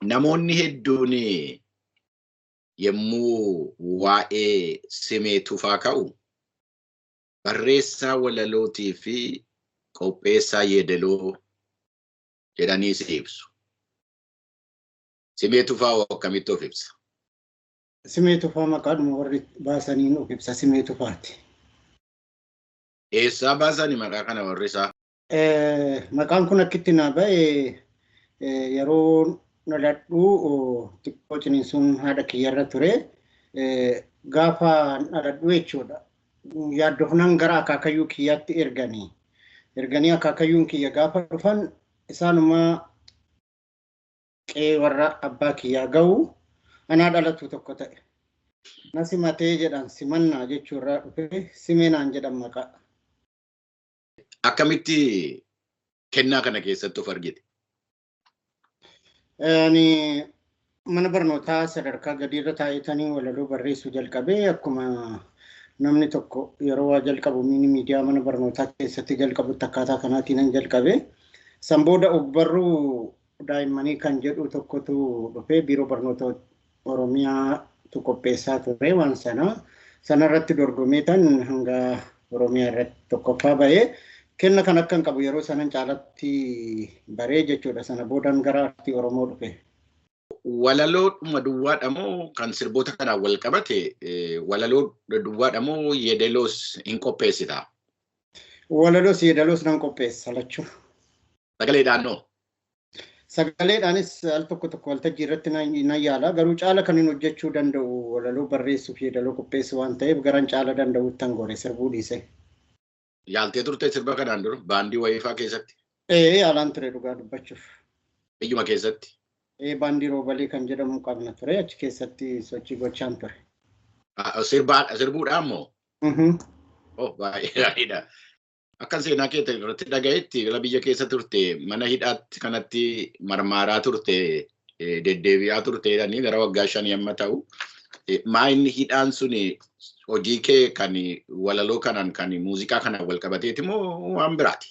namoonni hedduun yemmuu waa'ee Simee Tufaa ka'u barreessaa walalootii fi qopheessaa yeedaloo jedhanii si ibsu. Simee Tufaa akkamitti of ibsa? Simee Tufaa maqaadhuma warri baasanii of ibsa Simee Tufaati. Eessaa baasanii maqaa kana warri isaa? Maqaan kun akkitti naa ba'e yeroo dhaladhu xiqqoo ciniinsuun haadha kiyyarra ture. Gaafa dhaladhu jechuudha. Yaaddofnaan gara akaakayyuu kiyyaatti erganii akaakayyuun kiyya gaafa dhufan isaanumaa qe'ee warra abbaa kiyyaa ga'u anaa dhalatu tokko ta'e. Na simatee jedhan simannaa jechuurraa dhufe Simeenaan jedhan maqaa. Akkamitti kennaa kana keessatti of argite? Mana barnootaa sadarkaa gadiirra taa'etanii walaloo barreessuu jalqabee akkuma namni tokko yeroo waa jalqabu miidiyaa mana barnootaa keessatti jalqabutti akkaataa kanaatiin jalqabe. San booda ogbarruu daa'immanii kan jedhu tokkotu dhufee biiroo barnoota Oromiyaatu qopheessaa ture waan sanarratti dorgomee tan hanga Oromiyaa irratti tokkoffaa ba'ee kenna kan akka hin qabu yeroo sanan caalatti baree jechuudha. Sana boodaan gara aartii Oromoo dhufe. Walaloodhuma duwwaadha moo kan sirboota kanaan wal qabate walaloo duwwaadha moo yeedaloos hin qopheessita? Walaloos yeedaloos nan qopheessa lachuu. Sagaleedhaan noo? Sagaleedhaanis al tokko waltajjii irratti nan yaala. Garuu caala kan hin hojjechuu danda'u walaloo barreessuuf yeedaloo qopheessu waan ta'eef garan caala danda'utti tan gore sirbuu dhiise. Yaaltee turte sirba kanaan dura baandii wayiifaa keessatti? Yaalaan ture dhugaa dubbachuuf. Biyyuma keessatti? Baandii Roobalee kan jedhamu qabna ture achi keessatti sochii gochaan ture. Sirbuudhaan moo? Baay'ee gaariidha. Akkan seenaa keessa irratti dhagayetti gara biyya keessa turte mana hidhaatti kanatti marmaaraa turte deddeebi'aa turte jedhanii gara waggaa 5 amma ta'u. Maayinni hidhaan suni hojii kee kan walaloo kanaan kan muuziqaa kanaan wal qabateeti moo waan biraati?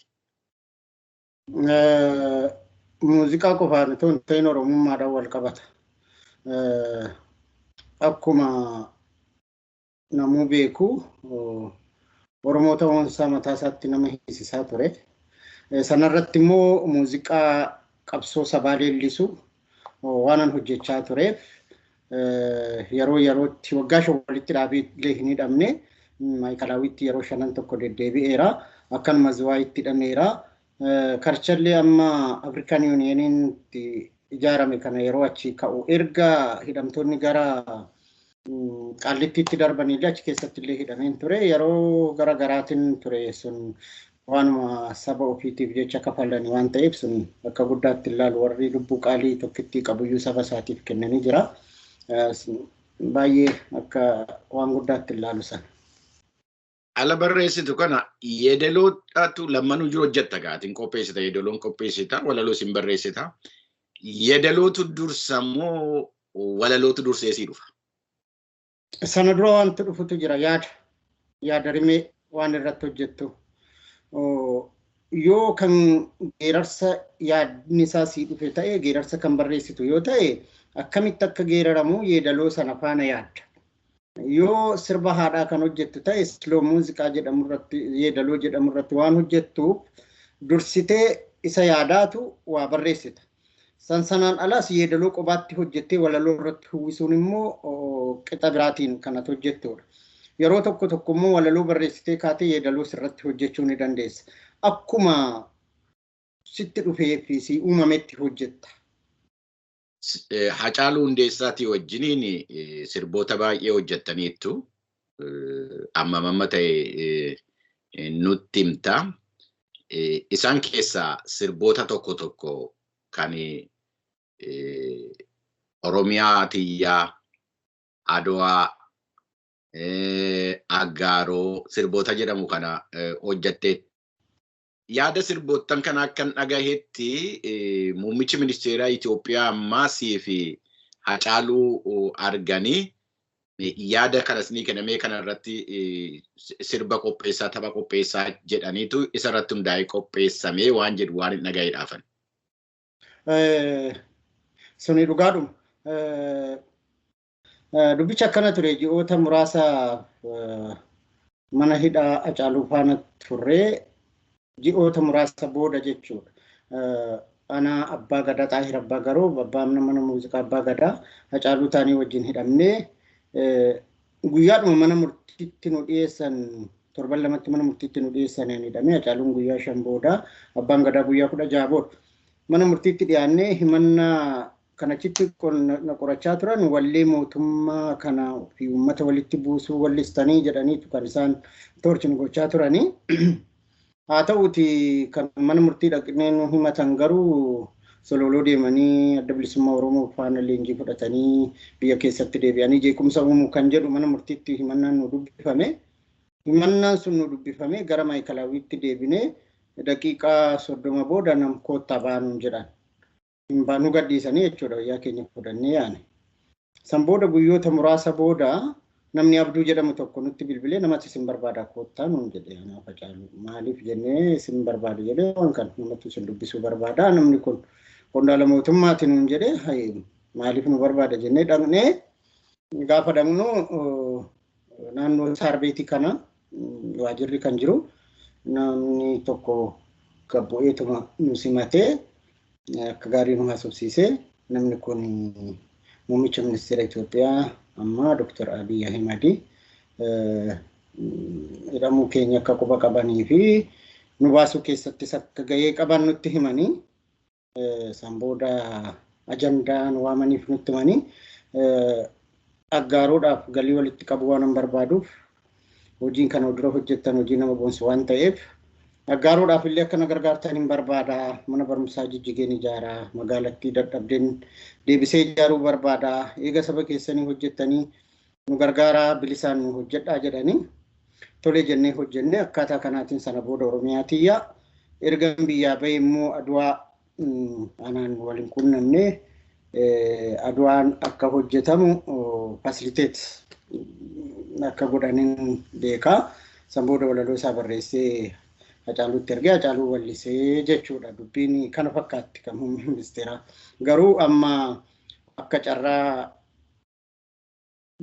Muuziqaa qofaan otoo hin ta'in Oromummaadhaan wal qabata. Akkuma namuu beeku Oromoo ta'uunsaa mataa isaatti nama hiisisaa ture. Sanarratti immoo muuziqaa qabsoo sabaa leellisu waanan hojjechaa tureef yeroo yerootti waggaa 5 walitti dhaabiilee hin hidhamne maayikalaawwitti yeroo 5 tokko deddeebi'eera. Akkanuma Ziwaayitti hidhameera. Karchallee amma Afrikaan Yuuniyeniitti ijaarame kana yeroo achi ka'u erga hidhamtoonni gara Qaallittiitti darbanillee achi keessatti illee hidhameen ture. Yeroo gara garaatiin ture sun waanuma saba ofiitiif jecha kafalanii waan ta'eef sun akka guddaatti ilaalu warri lubbuu qaalii tokkittii qabuyyuu saba isaatiif kennanii jira. Baay'ee akka waan guddaatti ilaalu sana. Ala barreessitu kana yeedaloodhaatu lammanuu jiru hojjetta gaatiin qopheessita yeedaloon qopheessita walaloos hin barreessita. Yeedalootu dursa moo walalootu dursee sii dhufa? Sana dura wanti dhufutu jira yaada rimee waan irratti hojjettu. Yoo kan geerarsa yaadni isaa sii dhufe ta'e geerarsa kan barreessitu yoo ta'e akkamitti akka geeraramu yeedaloo sana faana yaadda. Yoo sirba haadhaa kan hojjettu ta'e slow muuziqaa jedhamu irratti yeedaloo jedhamu irratti waan hojjettuuf dursitee isa yaadaatu waa barreessita. Sansanaan alas yeedaloo qobaatti hojjettee walaloo irratti uwwisuun immoo qixa biraatiin kanatu hojjettudha. Yeroo tokko immoo walaloo barreessitee kaatee yeedaloo irratti hojjechuu ni dandeessa. Akkuma sitti dhufee fi si uumametti hojjetta. Hacaaluu Hundeessaatii wajjiniin sirboota baay'ee hojjettaniittu amma ta'e nutti himta. Isaan keessaa sirboota tokko kan Oromiyaa Tiyyaa, Adwaa, Aggaaroo sirboota jedhamu kana hojjettee. Yaada sirboottan kana akkan dhagahetti muummichi ministeeraa Itoophiyaa ammaasii fi Hacaaluu arganii yaada kanas ni kennamee kanarratti sirba qopheessaa tapha qopheessaa jedhaniitu isarratti hundaa'ee qopheessamee waan jedhu waan hin dhagaheedhaafan. Suni dhugaadhuma. Dubbicha akkana ture ji'oota muraasa mana hidhaa Hacaaluu faana turree ji'oota muraasa booda jechuudha. Ana abbaa gadaa Xaahir Abbaa Garoo abbaan mana muuziqaa Abbaa Gadaa Hacaaluu taanii wajjin hidhamnee guyyaadhuma mana murtiitti nu dhiyeessan torban lamatti mana murtiitti nu dhiyeessan hidhamee Hacaaluun guyyaa 5 booda abbaan gadaa guyyaa 16 booda mana murtiitti dhiyaannee himannaa kanachitti na qorachaa turan wallee mootummaa kana fi uummata walitti buusuu wallistanii jedhaniitu kan isaan torchin gochaa turanii. Haa ta'uuti kan mana murtii dhaqnee nu himatan garuu sololoo deemanii adda bilisummaa Oromoo faana leenjii fudhatanii biyya keessatti deebi'anii jeequmsa uumuu kan jedhu mana murtiitti himannaan nu dubbifame. Himannaan sun nu dubbifame gara Maayikilaawiitti deebinee daqiiqaa 30 booda nam koottaa baanuun jedhan. Baanuu gadhiisanii jechuudha yaa keenya fudhannee yaane. San booda guyyoota muraasa booda namni Abduu jedhamu tokko nutti bilbilee namatti isin barbaada koottaa nuun jedhe anaaf Hacaaluu maaliif jennee isin barbaada jedhee waan kan namatti isin dubbisuu barbaada namni kun qondaala mootummaati nuun jedhe maaliif nu barbaada jennee dhaqnee gaafa dhaqnu naannoo Saarbeetii kana waajirri kan jiru namni tokko gabbu'eetuma nu simatee akka gaarii nu haasofsiisee namni kun muummicha ministeera Itoophiyaa amma Dr. Abiy Ahmed jedhamu keenya akka quba qabanii fi nu baasuu keessattis akka gahee qaban nutti himanii san booda ajandaa nu waamaniif nutti himanii aggaaruudhaaf galii walitti qabu waan barbaaduuf hojiin kana dura hojjettan hojii nama boonsu waan ta'eef aggaaruudhaaf illee akka na gargaartan hin barbaada mana barumsaa jijjigeen ijaaraa magaalattii dadhabdeen deebisee ijaaruu barbaada eega saba keessanii hojjettanii nu gargaaraa bilisaan nu hojjedhaa jedhanii tolee jennee hojjennee akkaataa kanaatiin sana booda Oromiyaatiyyaa erga biyyaa bahee immoo Aduwaa anaan waliin qunnamnee Aduwaan akka hojjetamu fasiliteet akka godhaniin beekaa san booda walaloo isaa barreessee Hacaaluutti ergee Hacaaluu wallisee jechuudha dubbiin kana fakkaatti kan muummee ministeeraa garuu amma akka carraa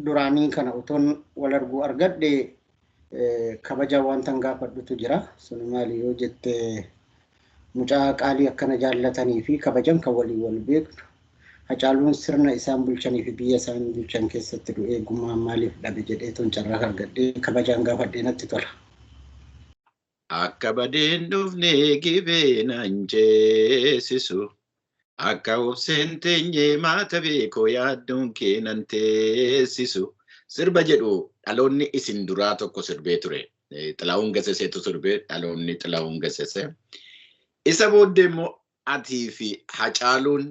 duraanii kana utoon wal arguu argadhe kabaja waan tan gaafadhutu jira sun maali yoo jette mucaa qaalii akkana jaallatanii fi kabajan kan walii wal beeknu Hacaaluun sirna isaan bulchanii fi biyya isaan bulchan keessatti du'ee gummaa maaliif dhabe jedhee toon carraa argadhe kabajaan gaafadhee natti tola. Akka badeen dhufne gibee nan jeesisu akka obseen teenye maata beekoo yaadduun kee nan teessisu sirba jedhu dhaloonni isin duraa tokko sirbee ture Xilahuun Gaseseetu sirbee dhaloonni Xilahuun Gasesee isa booddee immoo atii fi Hacaaluun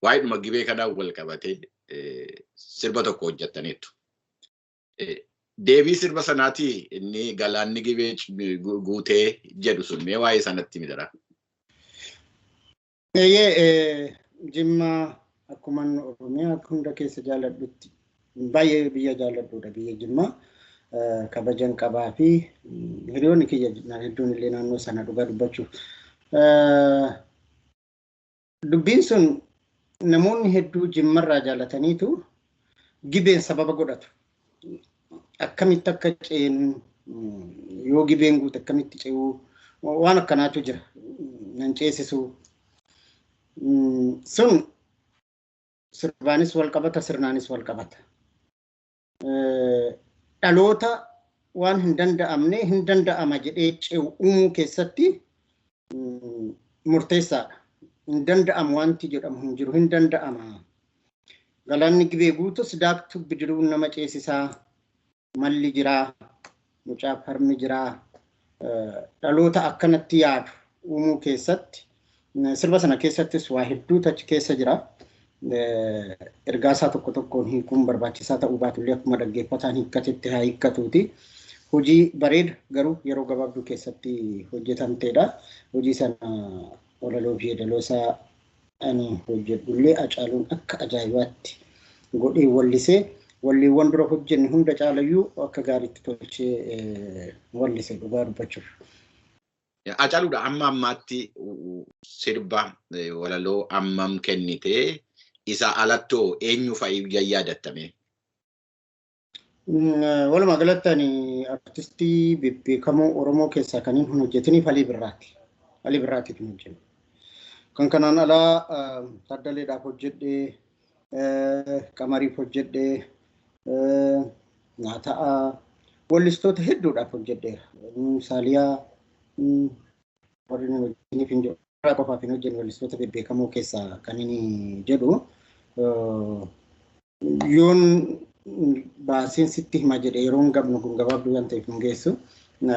waa'idhuma gibee kanaan wal qabatee sirba tokko hojjettaniitu. Deebii sirba sanaatii inni galaanni gibee guutee jedhu sun mee waa'ee sanatti midara. Jimma akkuma Oromiyaa hunda keessa jaalladhutti baay'ee biyya jaalladhuudha biyya Jimma kabajan qabaa fi hiriyoonni kiyya hedduun illee naannoo sana dhugaa dubbachuuf. Dubbiin sun namoonni hedduu Jimmarraa jaallataniitu gibeen sababa godhatu. Akkamitti akka ceenu yoo gibeen guute akkamitti ce'uu waan akkanaatu jira nan ceesisu sun sirbaanis wal qabata sirnaanis wal qabata dhaloota waan hin danda'ama jedhee ce'u uumuu keessatti murteessaadha hin danda'amu wanti jedhamu hin jiru hin danda'ama galaanni gibee guutus daaktu bidiruun nama ceesisaa malli jiraa mucaa harmi jiraa dhaloota akkanatti yaadu uumuu keessatti sirba sana keessattis waa hedduutu achi keessa jira ergaasaa tokko tokkoon hiikuun barbaachisaa ta'uu baatullee akkuma dhaggeeffataan hiikkatetti haa hiikkatuuti hojii bareeda garuu yeroo gabaabduu keessatti hojjetamteedha hojii sana walaloo fi yeedaloosaa ani hojjedhullee Hacaaluun akka ajaa'ibaatti godhee wallisee walliiwwan dura hojjenne hunda caalayyuu akka gaariitti tolchee wallisee dhugaa dubbachuuf. Hacaaluudha amma ammaatti sirba walaloo ammam kennitee isa alattoo eenyu fa'i yaadattame? Walumaa galatti artistii beekamoo Oromoo keessaa kan hin hojjetiniif Alii Birraati. Alii Birraatiif hin hojjennu. Kan kanaan alaa Taddaleedhaaf hojjedhee, Qamariif hojjedhee, Nyaataa wallistoota hedduudhaaf hojjedheera. Saaliyaa warri hojjetaniif hin jiru. Qofaaf hin hojjennu wallistoota beekamoo keessaa kan inni jedhu. Yoon baasiin sitti hima jedhee yeroon gabnu kun gabaabduu waan ta'eef hin geessu.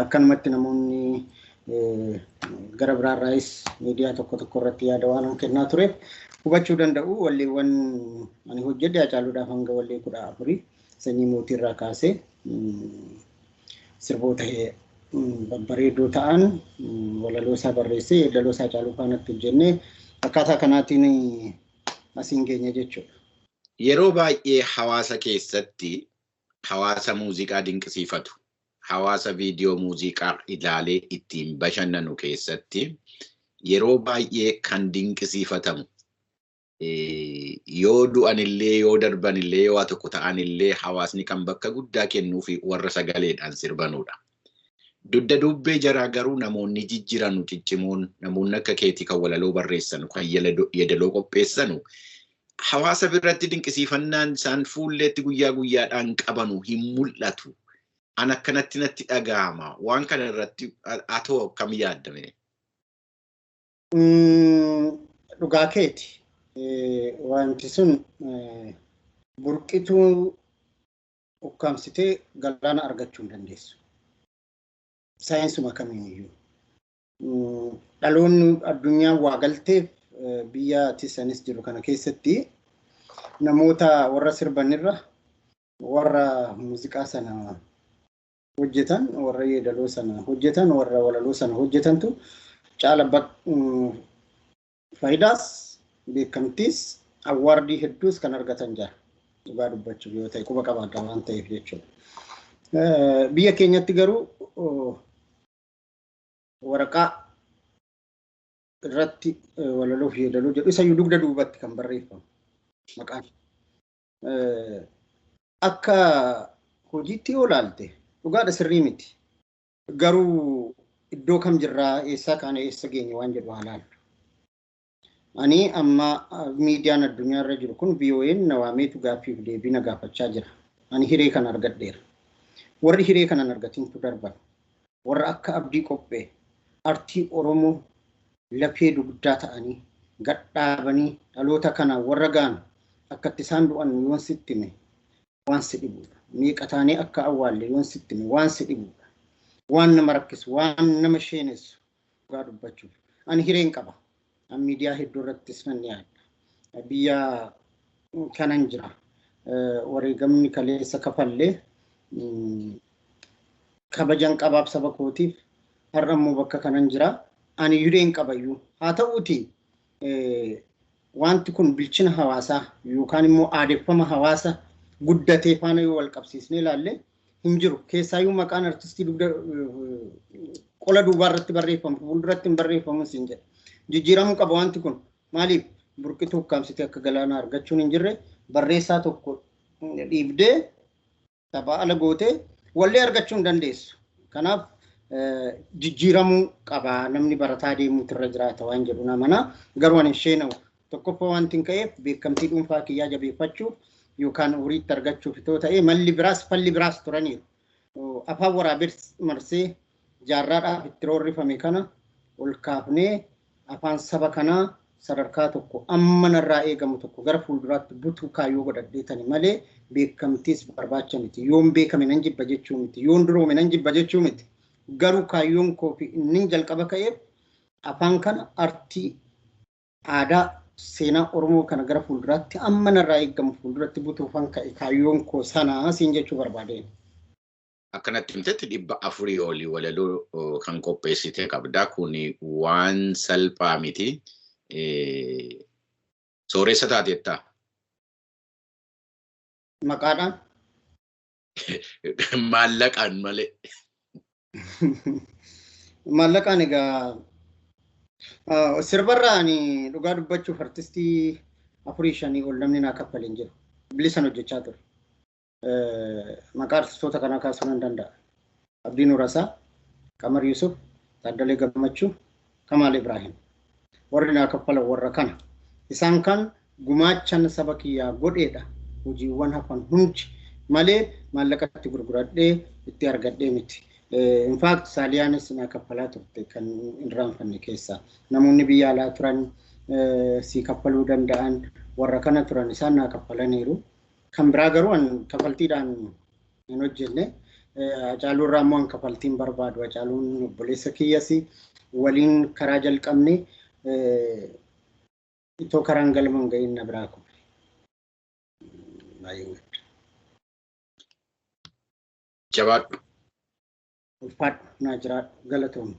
Akkanumatti namoonni gara biraarraayis miidiyaa tokko tokko irratti yaada waan kennaa tureef hubachuu danda'u. Walleewwan ani hojjedhe Hacaaluudhaaf hanga wallee 14 sanyii mootiirraa kaasee sirboota babbareedoo ta'an walaloo isaa barreessee yeedaloo isaa Hacaaluu faanatti hojjennee akkaataa kanaatiin asiin geenye jechuudha. Yeroo baay'ee hawaasa keessatti hawaasa muuziqaa dinqisiifatu, hawaasa viidiyoo muuziqaa ilaalee ittiin bashannanu keessatti yeroo baay'ee kan dinqisiifatamu yoo du'anillee yoo darbanillee yoo tokko ta'anillee hawaasni kan bakka guddaa kennuu fi warra sagaleedhaan sirbanudha. Dudda dubbee jaraa garuu namoonni jijjiiranu ciccimoon namoonni akka keetii kan walaloo barreessanu kan yeedaloo qopheessanu hawaasa biratti dinqisiifannaan isaan fuulleetti guyyaa guyyaadhaan qabanu hin mul'atu. An akkanatti natti dhaga'ama. Waan kana irratti atoo akkam yaaddame? Dhugaa keeti. Wanti sun burqituu ukkaamsitee galaana argachuu hin dandeessu. Saayinsuma kamiiniyyuu. Dhaloonni addunyaa waa galteef biyya tisanis jiru kana keessatti namoota warra sirbanirra warra muuziqaa sana hojjetan warra yeedaloo sana hojjetan warra walaloo sana hojjetantu caala faayidaas beekamtiis awwaardii hedduus kan argatan jira. Dhugaa dubbachuuf yoo ta'e quba qabaadha waan ta'eef jechuudha. Biyya keenyatti garuu waraqaa irratti walaloo fi yeedaloo jedhu isayyuu dugda duubatti kan barreeffamu maqaan. Akka hojiitti yoo ilaalte dhugaadha sirrii miti. Garuu iddoo kam jirraa eessaa kaane eessa geenye waan jedhu haalaan. Ani amma miidiyaan addunyaa irra jiru kun VOA'n na waameetu gaaffiif deebii na gaafachaa jira. Ani hiree kan argadheera. Warri hiree kanan argatintu darban. Warra akka Abdii Qophee artii Oromoo lafee dugdaa ta'anii gadhaabanii dhaloota kana warra gaan akkatti isaan du'an yoon sittime waan si dhibudha. Miiqataanii akka awwaalle yoon sittime waan si dhibudha. Waan nama rakkisu waan nama sheenessu dhugaa dubbachuuf. Ani hireen qaba. An miidiyaa hedduu irrattis nan yaadda. Biyya kanan jira. Wareegamni kaleessa kafallee kabajan qabaaf saba kootiif har'a immoo bakka kanan jira. Ani hireen qabayyuu haa ta'uuti wanti kun bilchina hawaasaa yookaan immoo aadeffama hawaasa guddatee faana yoo wal qabsiisnee ilaalle hin jiru. Keessaayyuu maqaan artistii qola duubaa irratti barreeffamu fuulduratti hin barreeffamu siin jedha. Jijjiiramuu qaba wanti kun maaliif burqituu ukkaamsitee akka galaana argachuun hin jirre barreessaa tokko dhiibdee taphaa ala gootee wallee argachuu hin dandeessu. Kanaaf jijjiiramuu qaba namni barataa deemuutu irra jiraata waan jedhu namana garuu ani sheenawu tokkoffaa wanti hin ka'eef beekamtii dhuunfaa kiyyaa jabeeffachuuf yookaan horiitti argachuuf itoo ta'ee malli biraas falli biraas turaniiru. Afaan waraabessi marsee jaarraadhaaf itti roorrifame kana ol kaafnee afaan saba kanaa sadarkaa tokko amma narraa eegamu tokko gara fuulduraatti butuu kaayyoo godhadheetani malee beekamtiis barbaacha miti. Yoon beekame nan jibba jechuu miti. Yoon duroome nan jibba jechuu miti. Garuu kaayyoon koo fi inni jalqaba ka'eef afaan kana artii aadaa seenaa Oromoo kana gara fuulduraatti amma narraa eegamu fuulduratti butuufan ka'e kaayyoon koo sanaa siin jechuu barbaadeen. Akkanatti himtetti 400 olii walaloo kan qopheessite qabda. Kuni waan salphaa miti. Sooressa taateettaa? Maqaadhaan? Maallaqaan malee. Maallaqaan egaa sirbarraani dhugaa dubbachuuf artistii 4-5 ol namni naa kaffaliin jiru. Bilisan hojjechaa ture. Maqaa artistoota kanaa kaasuu nan danda'a. Abdii Nurasaa, Qamar Yusuf, Taaddalee Gammachuu, Kamaal Ibrahim. Warri naa kaffalan warra kana. Isaan kan gumaachan saba kiyyaa godheedha. Hojiiwwan hafan hundi malee maallaqatti gurguradhee itti argadhee miti. In fact Saaliyaanis naa kaffalaa turte kan hin raanfanne keessaa. Namoonni biyya alaa turan si kaffaluu danda'an warra kana turan isaan naa kaffalaniiru. Kan biraa garuu an kaffaltiidhaan hin hojjenne. Hacaaluu irraa immoo an kaffaltiin barbaadu. Hacaaluun obboleessa kiyyasi waliin karaa jalqabne itoo karaan galman ga'iin na biraa kun. Jabaadhu. Ulfaadhu naa jiraadhu galatoomne.